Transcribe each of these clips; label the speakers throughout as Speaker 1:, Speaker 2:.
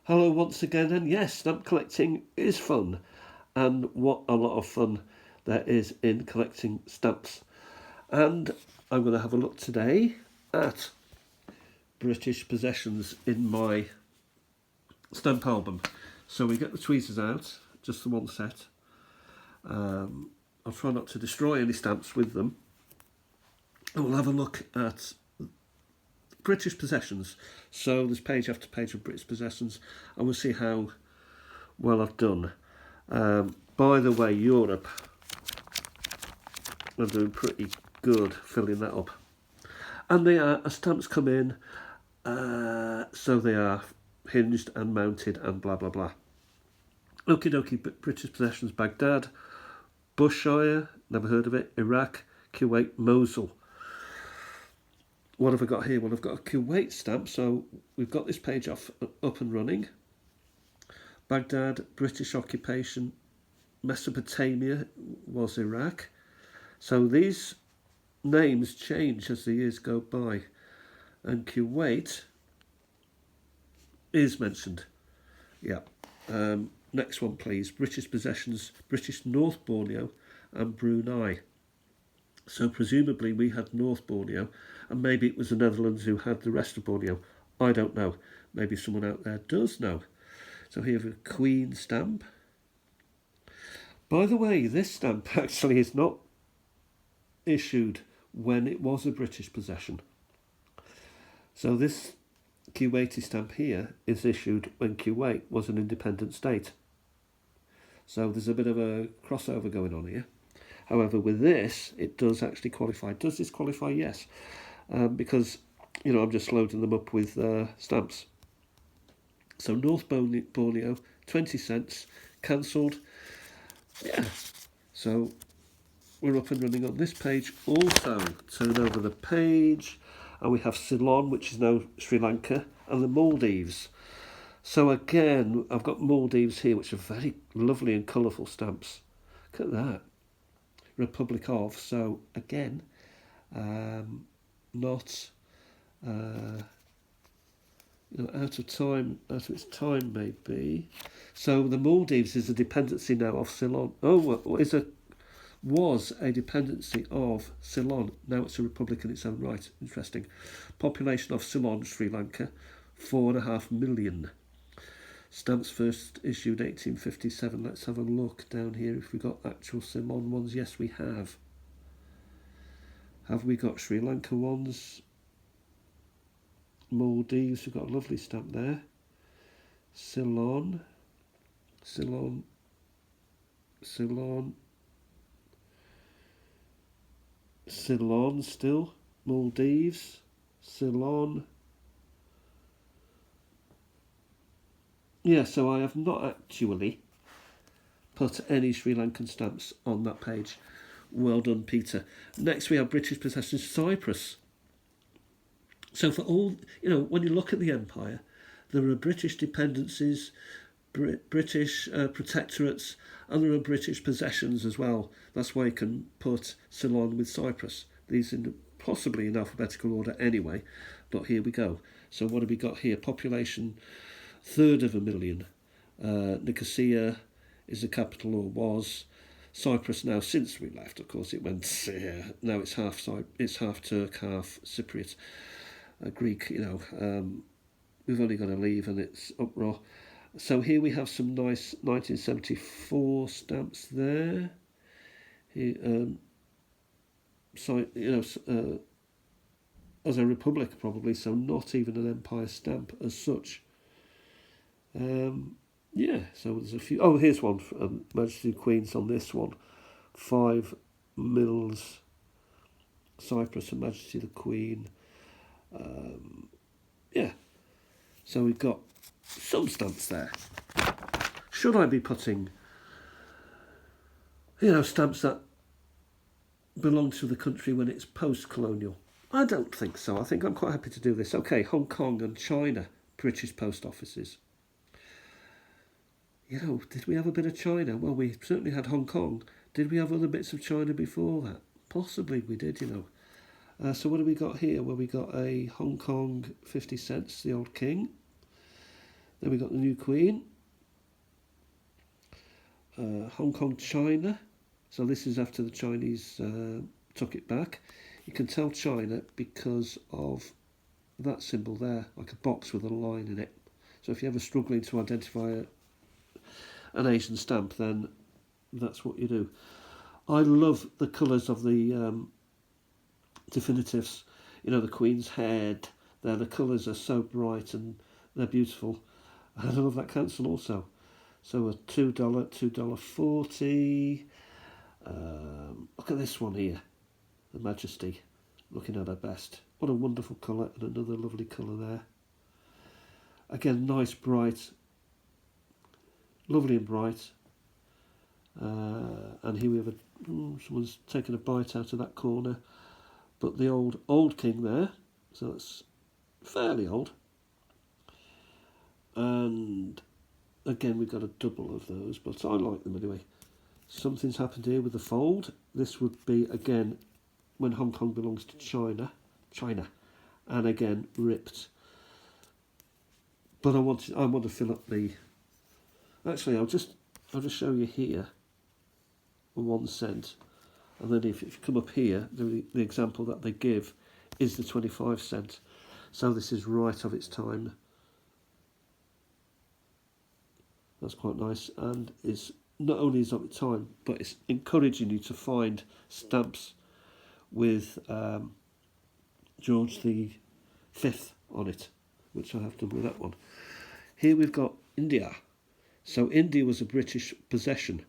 Speaker 1: Hello once again, and yes, stamp collecting is fun, and what a lot of fun there is in collecting stamps. And I'm going to have a look today at British possessions in my stamp album. So we get the tweezers out, just the one set. I'll try not to destroy any stamps with them. And we'll have a look at British possessions. So there's page after page of British possessions, and we'll see how well I've done. By the way, Europe, I'm doing pretty good filling that up. And they are, stamps come in, so they are hinged and mounted and blah blah blah. Okie dokie, British possessions: Baghdad, Bushire, never heard of it, Iraq, Kuwait, Mosul. What have I got here? Well, I've got a Kuwait stamp, so we've got this page up and running. Baghdad, British occupation. Mesopotamia was Iraq. So these names change as the years go by. And Kuwait is mentioned. Yeah. Next one, please. British possessions, British North Borneo and Brunei. So presumably we had North Borneo, and maybe it was the Netherlands who had the rest of Borneo. I don't know. Maybe someone out there does know. So here we have a Queen stamp. By the way, this stamp actually is not issued when it was a British possession. So this Kuwaiti stamp here is issued when Kuwait was an independent state. So there's a bit of a crossover going on here. However, with this, it does actually qualify. Does this qualify? Yes. Because, I'm just loading them up with stamps. So North Borneo, 20 cents, cancelled. Yeah. So we're up and running on this page. Also, turn over the page, and we have Ceylon, which is now Sri Lanka, and the Maldives. So again, I've got Maldives here, which are very lovely and colourful stamps. Look at that. Republic of. So again, not out of its time maybe. So the Maldives is a dependency now of Ceylon. Was a dependency of Ceylon. Now it's a republic in its own right. Interesting. Population of Ceylon, Sri Lanka, 4.5 million. Stamps first issued 1857. Let's have a look down here if we've got actual Ceylon ones. Yes, we have. Have we got Sri Lanka ones? Maldives, we've got a lovely stamp there. Ceylon. Ceylon still. Maldives. Ceylon. Yeah, so I have not actually put any Sri Lankan stamps on that page. Well done, Peter. Next we have British possessions, Cyprus. So for all, when you look at the empire, there are British dependencies, British protectorates, and there are British possessions as well. That's why you can put Ceylon with Cyprus. These in possibly in alphabetical order anyway, but here we go. So what have we got here? Population, 1/3 million. Nicosia is the capital, or was. Cyprus now, since we left, of course, it went. Now it's half Turk, half Cypriot. Greek, we've only got to leave and it's uproar. So here we have some nice 1974 stamps there. Here, as a republic probably, so not even an empire stamp as such. So there's a few. Oh, here's one for Majesty Queen's on this one. 5 mils, Cyprus and Majesty the Queen. So we've got some stamps there. Should I be putting, stamps that belong to the country when it's post-colonial? I don't think so. I think I'm quite happy to do this. Okay, Hong Kong and China, British post offices. Did we have a bit of China? Well, we certainly had Hong Kong. Did we have other bits of China before that? Possibly we did, So what have we got here? Well, we got a Hong Kong 50 cents, the old king. Then we got the new Queen. Hong Kong, China. So this is after the Chinese took it back. You can tell China because of that symbol there, like a box with a line in it. So if you're ever struggling to identify an Asian stamp, then that's what you do. I love the colours of the definitives. You know, the Queen's head. The colours are so bright and they're beautiful. And I love that cancel also. So a $2, $2.40. Look at this one here, the Majesty, looking at her best. What a wonderful colour, and another lovely colour there. Again, nice, bright, lovely and bright. And here we have someone's taken a bite out of that corner. But the old king there, so that's fairly old. And again, we've got a double of those, but I like them anyway. Something's happened here with the fold. This would be, again, when Hong Kong belongs to China, and again, ripped. But I want to fill up the... Actually, I'll just show you here, 1 cent. And then if you come up here, the example that they give is the 25 cent. So this is right of its time. That's quite nice, and it's not only is of its time, but it's encouraging you to find stamps with George V on it, which I have done with that one. Here we've got India. So India was a British possession,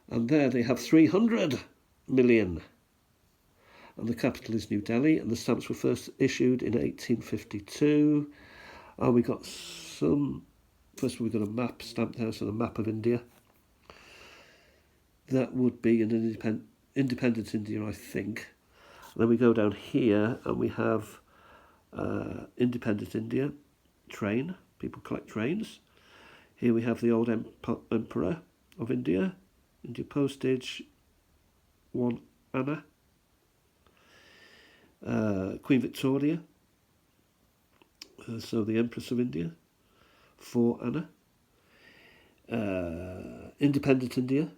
Speaker 1: and there they have 300 million. And the capital is New Delhi, and the stamps were first issued in 1852. And we got some... First of all, we've got a map stamped there, so the map of India. That would be an independent India, I think. And then we go down here, and we have independent India, train. People collect trains. Here we have the old Emperor of India. India postage, 1 Anna. Queen Victoria, so the Empress of India, 4 Anna. Independent India,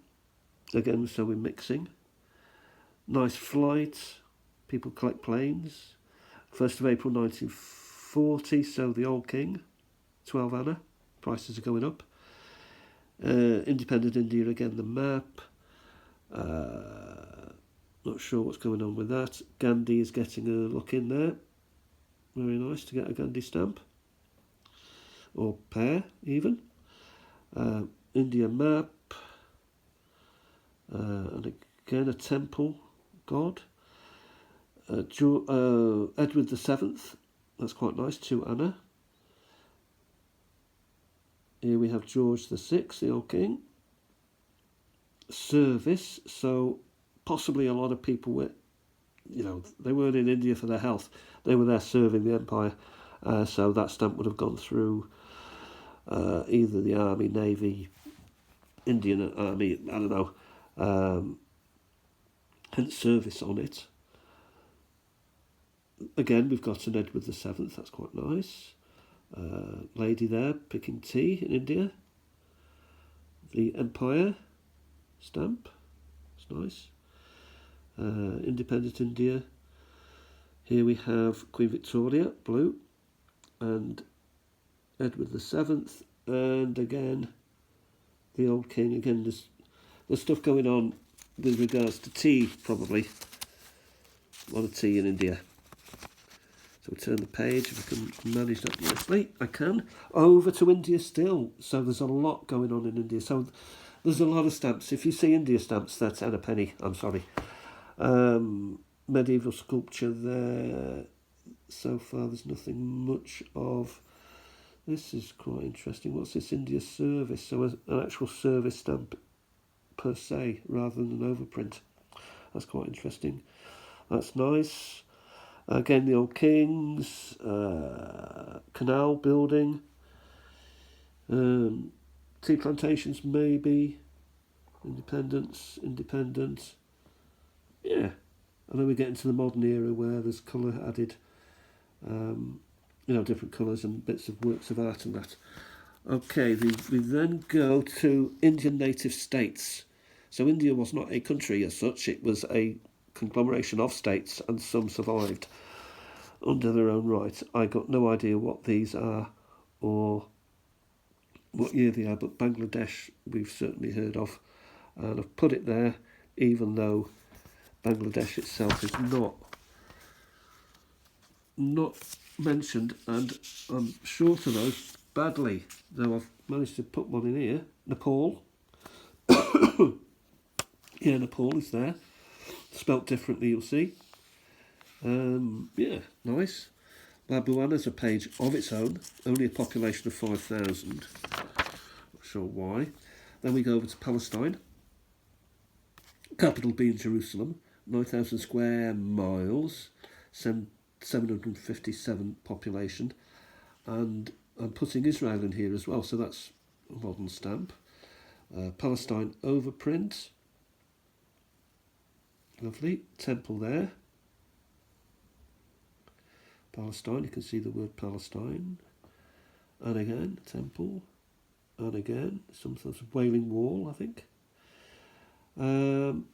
Speaker 1: again, so we're mixing. Nice flight, people collect planes. 1st of April 1940, so the old king, 12 Anna, prices are going up. Independent India, again, the map. Not sure what's going on with that. Gandhi is getting a look in there. Very nice to get a Gandhi stamp. Or pair, even. India map. And again, a temple god. Edward VII. That's quite nice. 2 Anna. Here we have George VI, the old king. Service. So possibly a lot of people were, they weren't in India for their health. They were there serving the empire. So that stamp would have gone through either the army, navy, Indian army, I don't know. Hence service on it. Again, we've got an Edward VII. That's quite nice. Lady there picking tea in India. The Empire stamp. It's nice. Independent India. Here we have Queen Victoria, blue, and Edward VII, and again the old king. Again, there's stuff going on with regards to tea, probably. A lot of tea in India. So we turn the page, if I can manage that nicely. I can. Over to India still. So there's a lot going on in India. So there's a lot of stamps. If you see India stamps, that's at a penny. I'm sorry. Medieval sculpture there. So far there's nothing much of. This is quite interesting. What's this? India service. So an actual service stamp per se, rather than an overprint. That's quite interesting. That's nice. Again, the old kings. Canal building. Tea plantations, maybe. Independence. Yeah. And then we get into the modern era where there's colour added. Different colours and bits of works of art and that. Okay, we then go to Indian native states. So India was not a country as such, it was a conglomeration of states, and some survived under their own right. I got no idea what these are or what year they are, but Bangladesh we've certainly heard of, and I've put it there, even though Bangladesh itself is not mentioned, and I'm sure to those badly, though I've managed to put one in here. Nepal. Yeah, Nepal is there. Spelt differently, you'll see. Yeah, nice. Labuana's a page of its own, only a population of 5,000. Not sure why. Then we go over to Palestine. Capital being Jerusalem, 9,000 square miles, 757 population. And I'm putting Israel in here as well, so that's a modern stamp. Palestine overprint. Lovely. Temple there. Palestine, you can see the word Palestine. And again, temple. And again, some sort of Wailing Wall, I think. And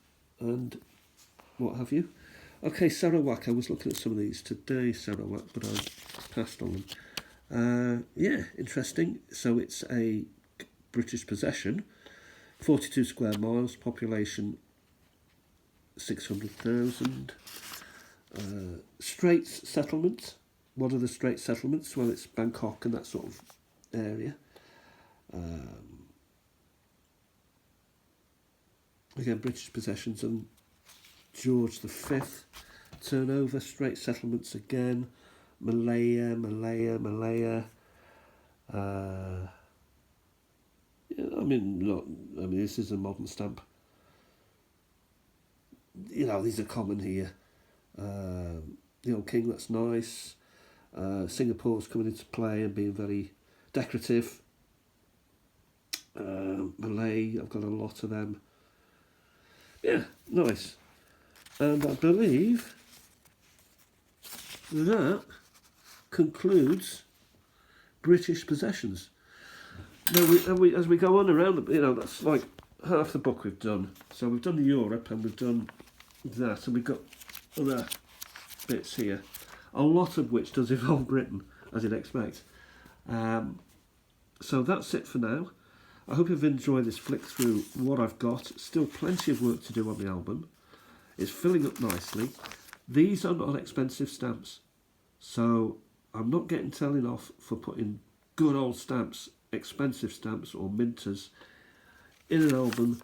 Speaker 1: what have you. Okay, Sarawak. I was looking at some of these today, Sarawak, but I passed on them. Yeah, interesting. So it's a British possession. 42 square miles, population 600,000. Straits settlement. What are the Straits settlements? Well, it's Bangkok and that sort of area. Again, British possessions and George V. Turnover, Straits settlements again. Malaya. Yeah, I mean, this is a modern stamp. You know, these are common here. The old king, that's nice. Singapore's coming into play and being very decorative. Malay, I've got a lot of them. Yeah, nice. And I believe that concludes British possessions. Now, as we go on around, that's like half the book we've done. So we've done Europe and we've done that, and we've got other bits here, a lot of which does involve Britain, as you'd expect. So that's it for now. I hope you've enjoyed this flick through what I've got. Still plenty of work to do on the album. It's filling up nicely. These are not expensive stamps, so I'm not getting telling off for putting good old stamps, expensive stamps or minters in an album,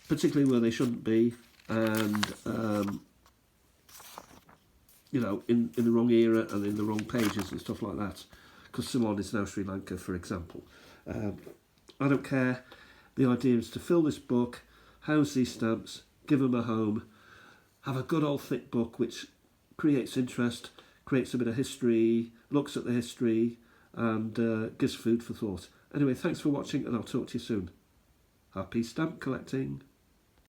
Speaker 1: particularly where they shouldn't be, and in the wrong era and in the wrong pages and stuff like that, because Ceylon is now Sri Lanka, for example. I don't care. The idea is to fill this book, house these stamps, give them a home, have a good old thick book which creates interest, creates a bit of history, looks at the history, and gives food for thought. Anyway, thanks for watching, and I'll talk to you soon. Happy stamp collecting.